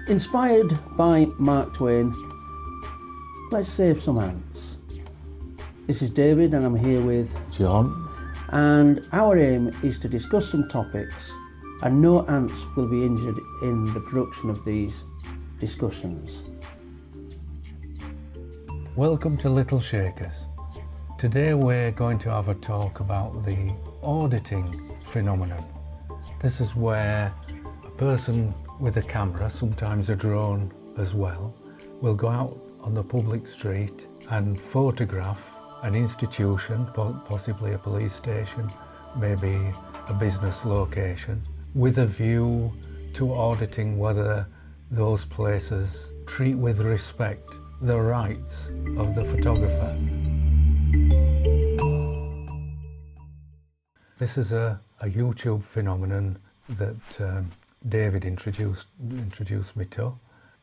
Inspired by Mark Twain, let's save some ants. This is David and I'm here with John. And our aim is to discuss some topics and no ants will be injured in the production of these discussions. Welcome to Little Shakers. Today we're going to have a talk about the auditing phenomenon. This is where a person with a camera, sometimes a drone as well, will go out on the public street and photograph an institution, possibly a police station, maybe a business location, with a view to auditing whether those places treat with respect the rights of the photographer. This is a YouTube phenomenon that David introduced me to,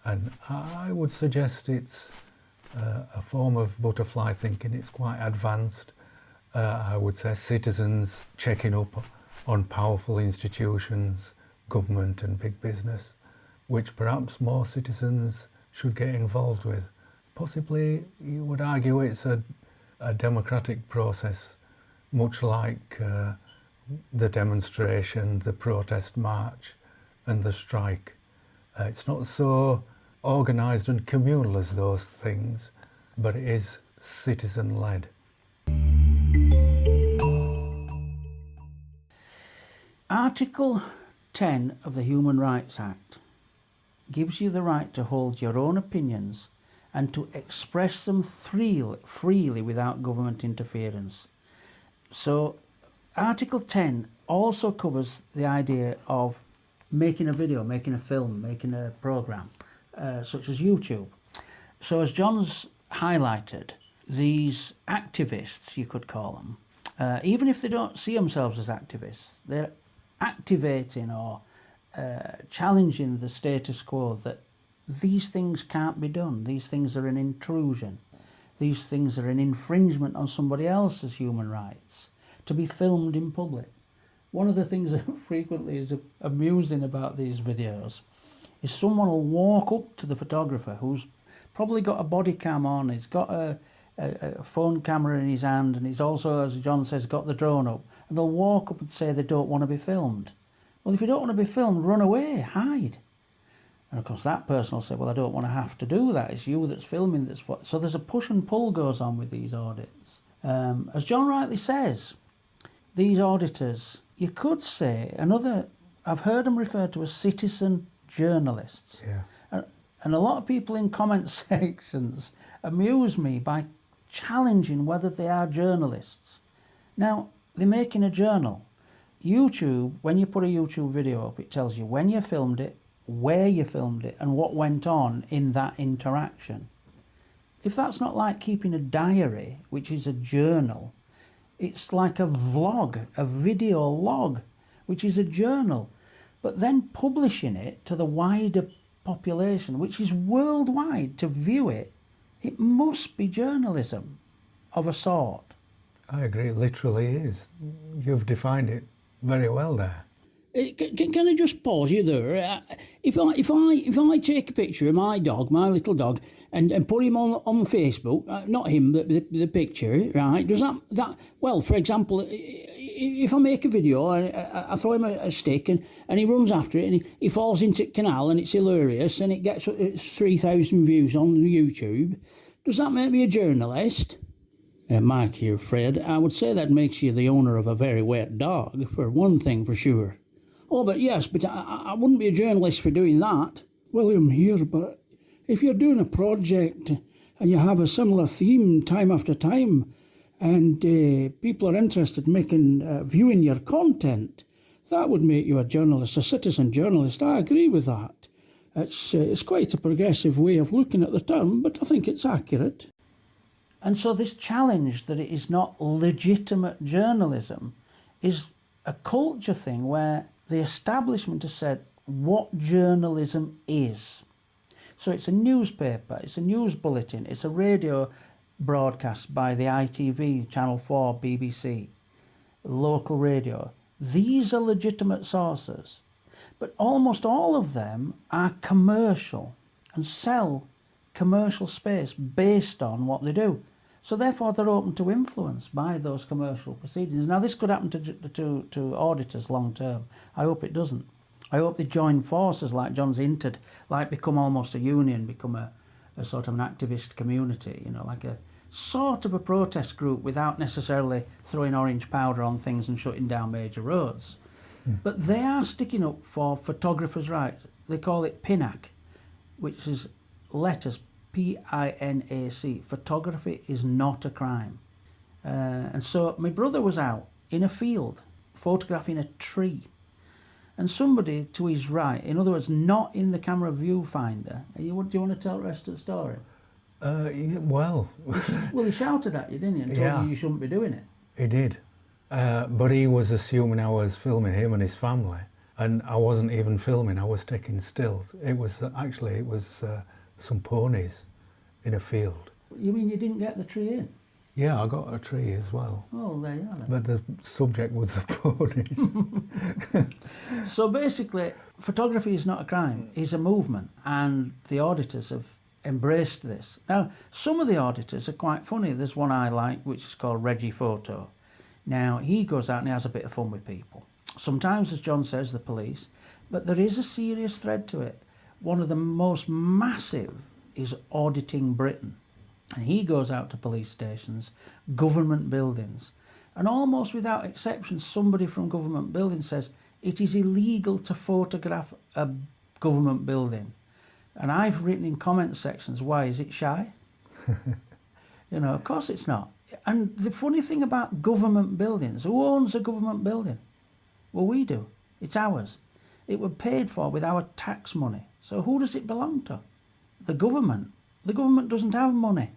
and I would suggest it's a form of butterfly thinking. It's quite advanced. I would say citizens checking up on powerful institutions, government and big business, which perhaps more citizens should get involved with. Possibly, you would argue it's a democratic process, much like the demonstration, the protest march and the strike. It's not so organised and communal as those things, but it is citizen-led. Article 10 of the Human Rights Act gives you the right to hold your own opinions and to express them freely without government interference. So Article 10 also covers the idea of making a video, making a film, making a programme, such as YouTube. So as John's highlighted, these activists, you could call them, even if they don't see themselves as activists, they're activating or challenging the status quo that these things can't be done, these things are an intrusion, these things are an infringement on somebody else's human rights, to be filmed in public. One of the things that frequently is amusing about these videos is someone will walk up to the photographer who's probably got a body cam on, he's got a phone camera in his hand, and he's also, as John says, got the drone up, and they'll walk up and say they don't want to be filmed. Well, if you don't want to be filmed, run away, hide. And of course that person will say, well, I don't want to have to do that, it's you that's filming this. So there's a push and pull goes on with these audits. As John rightly says, these auditors, you could say, I've heard them referred to as citizen journalists. Yeah. And a lot of people in comment sections amuse me by challenging whether they are journalists. Now, they're making a journal. YouTube, when you put a YouTube video up, it tells you when you filmed it, where you filmed it, and what went on in that interaction. If that's not like keeping a diary, which is a journal, it's like a vlog, a video log, which is a journal. But then publishing it to the wider population, which is worldwide, to view it, it must be journalism of a sort. I agree, it literally is. You've defined it very well there. Can I just pause you there? If I take a picture of my dog, my little dog, and put him on Facebook, not him, but the picture, right? Does that well, for example, if I make a video, I throw him a stick and he runs after it and he falls into the canal and it's hilarious and it gets 3,000 views on YouTube, does that make me a journalist? Mark here, Fred, I would say that makes you the owner of a very wet dog, for one thing for sure. Oh, but yes, but I wouldn't be a journalist for doing that. William here, but if you're doing a project and you have a similar theme time after time and people are interested in viewing your content, that would make you a journalist, a citizen journalist. I agree with that. It's quite a progressive way of looking at the term, but I think it's accurate. And so this challenge that it is not legitimate journalism is a culture thing where the establishment has said what journalism is. So it's a newspaper, it's a news bulletin, it's a radio broadcast by the ITV, Channel 4, BBC, local radio. These are legitimate sources. But almost all of them are commercial and sell commercial space based on what they do. So therefore they're open to influence by those commercial proceedings. Now this could happen to auditors long term. I hope it doesn't. I hope they join forces like John's hinted, like become almost a union, become a sort of an activist community, you know, like a sort of a protest group without necessarily throwing orange powder on things and shutting down major roads. But they are sticking up for photographers' rights. They call it PINAC, which is letters PINAC. Photography is not a crime. And so my brother was out in a field photographing a tree. And somebody to his right, in other words, not in the camera viewfinder. Do you want to tell the rest of the story? Well... Well, he shouted at you, didn't he? And told you you shouldn't be doing it. He did. But he was assuming I was filming him and his family. And I wasn't even filming, I was taking stills. It was some ponies in a field. You mean you didn't get the tree in? Yeah, I got a tree as well. Oh, there you are then. But the subject was the ponies. So basically, photography is not a crime, it's a movement, and the auditors have embraced this. Now, some of the auditors are quite funny. There's one I like, which is called Reggie Photo. Now, he goes out and he has a bit of fun with people. Sometimes, as John says, the police, but there is a serious thread to it. One of the most massive is Auditing Britain. And he goes out to police stations, government buildings, and almost without exception, somebody from government buildings says it is illegal to photograph a government building. And I've written in comment sections, why is it shy? You know, of course it's not. And the funny thing about government buildings, who owns a government building? Well, we do. It's ours. It was paid for with our tax money. So who does it belong to? The government. The government doesn't have money.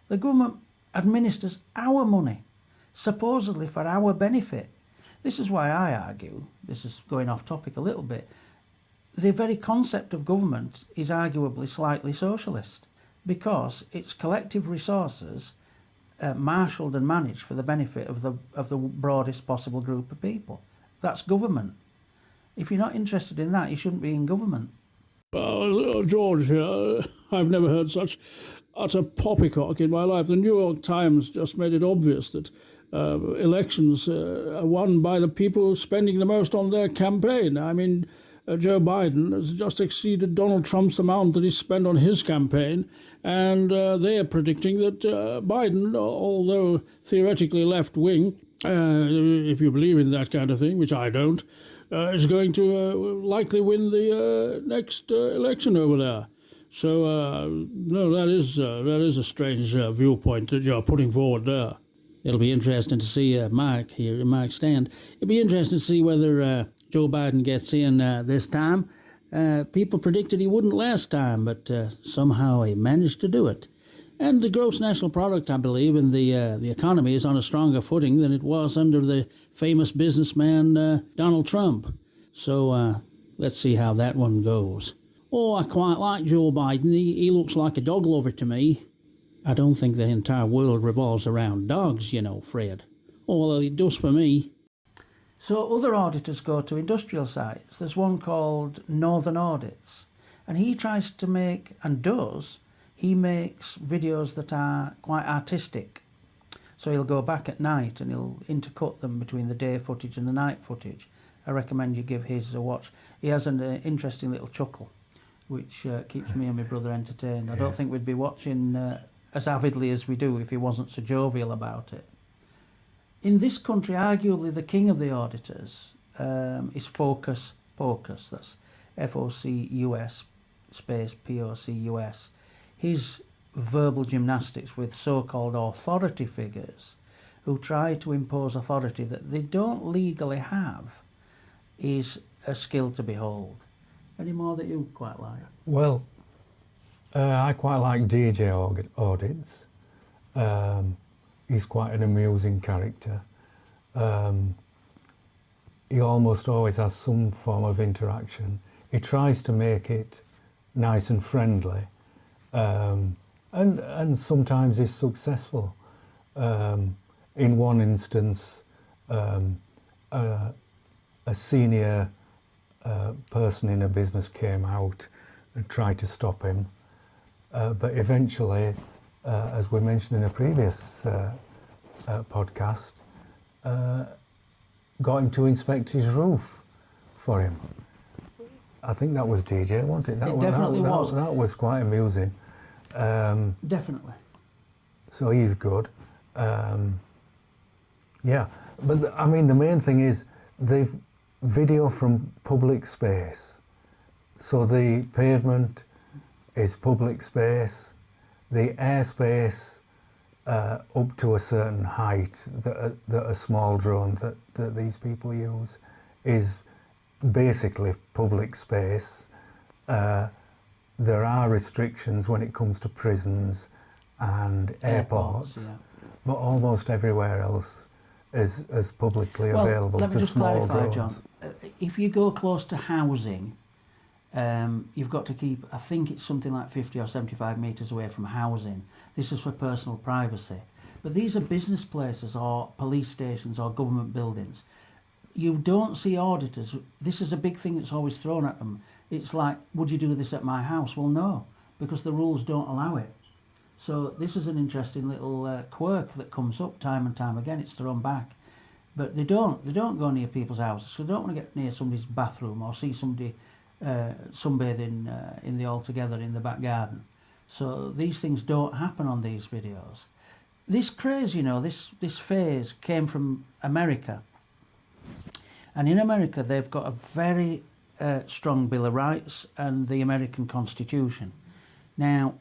The government administers our money, supposedly for our benefit. This is why I argue, this is going off topic a little bit, the very concept of government is arguably slightly socialist, because it's collective resources marshalled and managed for the benefit of the broadest possible group of people. That's government. If you're not interested in that, you shouldn't be in government. George, I've never heard such utter poppycock in my life. The New York Times just made it obvious that elections are won by the people spending the most on their campaign. I mean, Joe Biden has just exceeded Donald Trump's amount that he spent on his campaign, and they are predicting that Biden, although theoretically left-wing, if you believe in that kind of thing, which I don't, is going to likely win the next election over there. So, no, that is a strange viewpoint that you're putting forward there. It'll be interesting to see Mark stand. It'll be interesting to see whether Joe Biden gets in this time. People predicted he wouldn't last time, but somehow he managed to do it. And the gross national product, I believe, in the economy is on a stronger footing than it was under the famous businessman Donald Trump. So let's see how that one goes. Oh, I quite like Joe Biden. He looks like a dog lover to me. I don't think the entire world revolves around dogs, you know, Fred. Oh, well, it does for me. So other auditors go to industrial sites. There's one called Northern Audits, and he tries to make, and does, he makes videos that are quite artistic. So he'll go back at night and he'll intercut them between the day footage and the night footage. I recommend you give his a watch. He has an interesting little chuckle, which keeps me and my brother entertained. I don't think we'd be watching as avidly as we do if he wasn't so jovial about it. In this country, arguably the king of the auditors is Pocus. That's Focus space Pocus. His verbal gymnastics with so-called authority figures who try to impose authority that they don't legally have is a skill to behold. Any more that you quite like? Well, I quite like J Audits. He's quite an amusing character. He almost always has some form of interaction. He tries to make it nice and friendly, and sometimes he's successful. In one instance, a senior person in a business came out and tried to stop him. But eventually, as we mentioned in a previous podcast, got him to inspect his roof for him. I think that was DJ, wasn't it? It definitely was. That was quite amusing. Definitely. So he's good. Yeah, but I mean, the main thing is they've video from public space. So the pavement is public space. The airspace up to a certain height that a small drone that these people use is basically public space. There are restrictions when it comes to prisons and airports, yeah. but almost everywhere else is publicly available. Let me just small clarify, drones. John. If you go close to housing, you've got to keep, I think it's something like 50 or 75 metres away from housing. This is for personal privacy. But these are business places or police stations or government buildings. You don't see auditors. This is a big thing that's always thrown at them. It's like, would you do this at my house? Well, no, because the rules don't allow it. So this is an interesting little quirk that comes up time and time again. It's thrown back. But they don't go near people's houses. So they don't want to get near somebody's bathroom or see somebody sunbathing in the altogether in the back garden. So these things don't happen on these videos. This craze, this phase came from America. And in America, they've got a very strong Bill of Rights and the American Constitution. Now,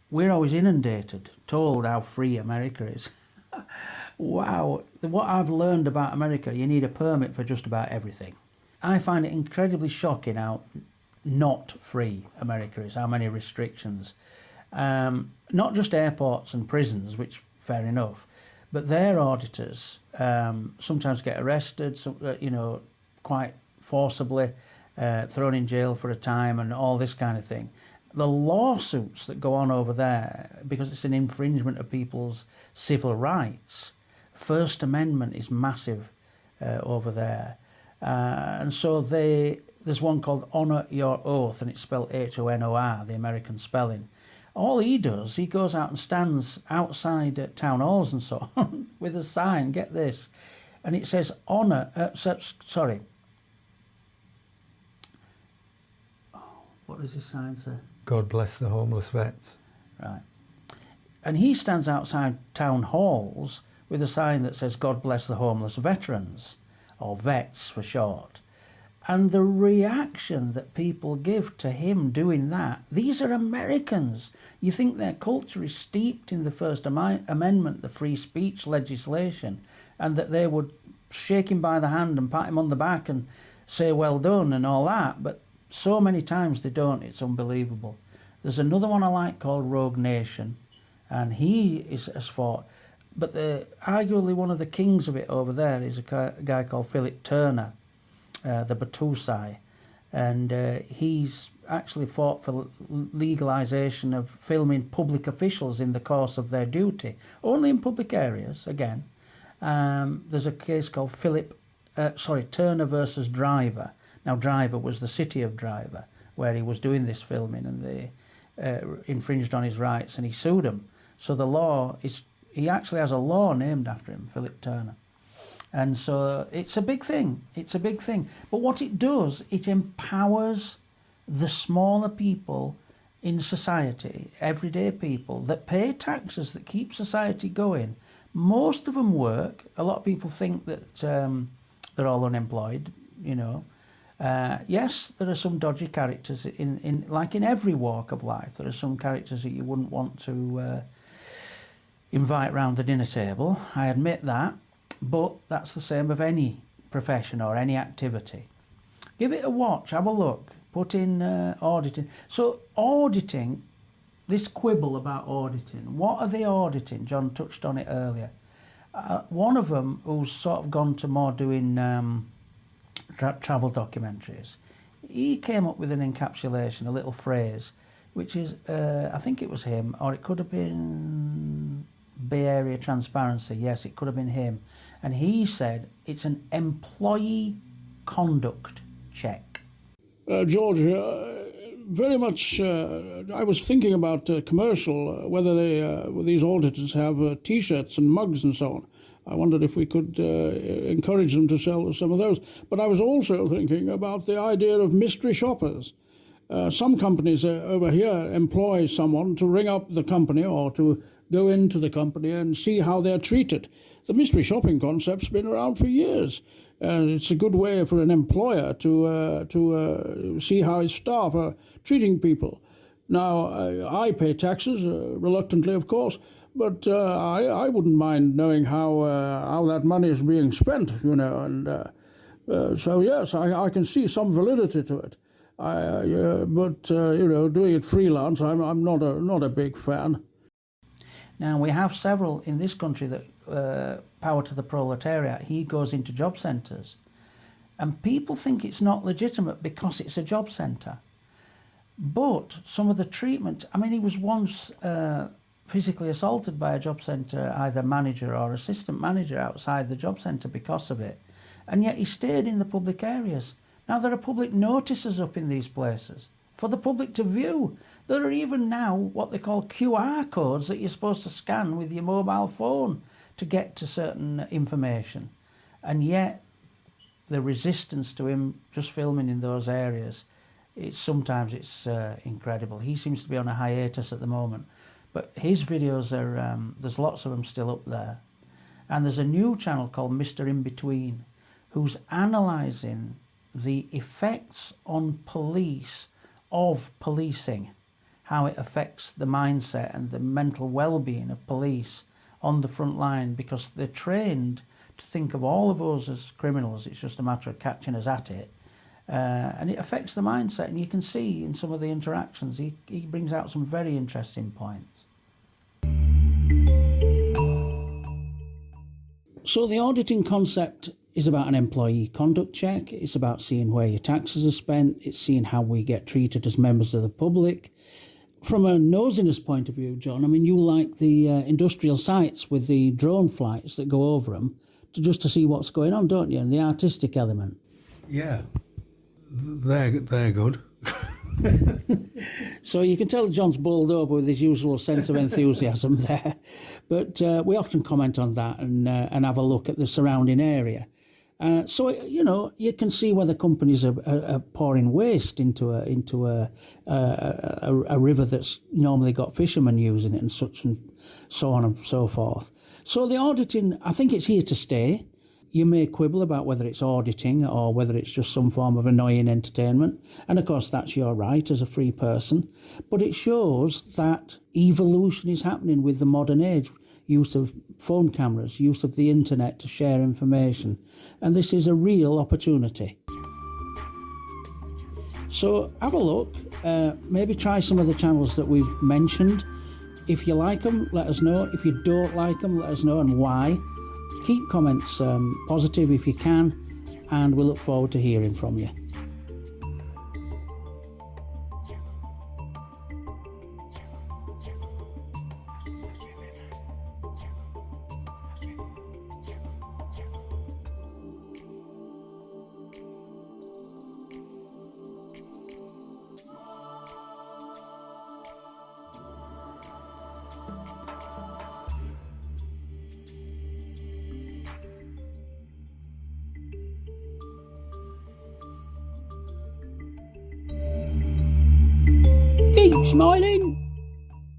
we're always inundated, told how free America is. Wow, what I've learned about America, you need a permit for just about everything. I find it incredibly shocking how not free America is, how many restrictions. Not just airports and prisons, which fair enough, but their auditors sometimes get arrested, quite forcibly, thrown in jail for a time and all this kind of thing. The lawsuits that go on over there, because it's an infringement of people's civil rights, First Amendment is massive over there. And so there's one called Honour Your Oath, and it's spelled Honor, the American spelling. All he does, he goes out and stands outside town halls and so on with a sign, get this, and it says what does this sign say? God bless the homeless vets. Right. And he stands outside town halls with a sign that says God bless the homeless veterans, or vets for short. And the reaction that people give to him doing that, these are Americans. You think their culture is steeped in the First Amendment, the free speech legislation, and that they would shake him by the hand and pat him on the back and say well done and all that, but so many times they don't, it's unbelievable. There's another one I like called Rogue Nation, and he has fought, but arguably one of the kings of it over there is a guy called Philip Turner, the Battousai, and he's actually fought for legalisation of filming public officials in the course of their duty, only in public areas, again. There's a case called Turner versus Driver. Now, Driver was the city of Driver, where he was doing this filming, and they infringed on his rights, and he sued them. So the law is, he actually has a law named after him, Philip Turner. And so it's a big thing. It's a big thing. But what it does, it empowers the smaller people in society, everyday people that pay taxes, that keep society going. Most of them work. A lot of people think that they're all unemployed, Yes, there are some dodgy characters in like in every walk of life. There are some characters that you wouldn't want to invite round the dinner table. I admit that, but that's the same of any profession or any activity. Give it a watch, have a look, put in auditing. So auditing, this quibble about auditing, what are they auditing? John touched on it earlier. One of them who's sort of gone to more doing travel documentaries, he came up with an encapsulation, a little phrase, which is, I think it was him, or it could have been Bay Area Transparency. Yes, it could have been him. And he said it's an employee conduct check. George, very much. I was thinking about commercial, whether these auditors have T-shirts and mugs and so on. I wondered if we could encourage them to sell some of those. But I was also thinking about the idea of mystery shoppers. Some companies over here employ someone to ring up the company or to go into the company and see how they're treated. The mystery shopping concept's been around for years. And it's a good way for an employer to see how his staff are treating people. Now, I pay taxes, reluctantly, of course, but I wouldn't mind knowing how that money is being spent, you know. And so, yes, I can see some validity to it. But you know, doing it freelance, I'm not a big fan. Now, we have several in this country that power to the proletariat. He goes into job centres, and people think it's not legitimate because it's a job centre. But some of the treatment, I mean, he was once physically assaulted by a job centre, either manager or assistant manager outside the job centre because of it, and yet he stayed in the public areas. Now, there are public notices up in these places for the public to view. There are even now what they call QR codes that you're supposed to scan with your mobile phone to get to certain information. And yet, the resistance to him just filming in those areas, sometimes it's incredible. He seems to be on a hiatus at the moment. But his videos are, there's lots of them still up there. And there's a new channel called Mr. In Between, who's analysing the effects on police of policing, how it affects the mindset and the mental well-being of police on the front line, because they're trained to think of all of us as criminals. It's just a matter of catching us at it. And it affects the mindset, and you can see in some of the interactions, he brings out some very interesting points. So the auditing concept is about an employee conduct check. It's about seeing where your taxes are spent. It's seeing how we get treated as members of the public. From a nosiness point of view, John, I mean, you like the industrial sites with the drone flights that go over them just to see what's going on, don't you? And the artistic element. Yeah, they're good. So you can tell John's bowled over with his usual sense of enthusiasm there. But we often comment on that and have a look at the surrounding area. So, you know, you can see whether companies are pouring waste into a river that's normally got fishermen using it and such and so on and so forth. So the auditing, I think it's here to stay. You may quibble about whether it's auditing or whether it's just some form of annoying entertainment. And of course, that's your right as a free person. But it shows that evolution is happening with the modern age. Use of phone cameras, use of the internet to share information. And this is a real opportunity. So have a look. Maybe try some of the channels that we've mentioned. If you like them, let us know. If you don't like them, let us know and why. Keep comments positive if you can, and we look forward to hearing from you. Keep smiling.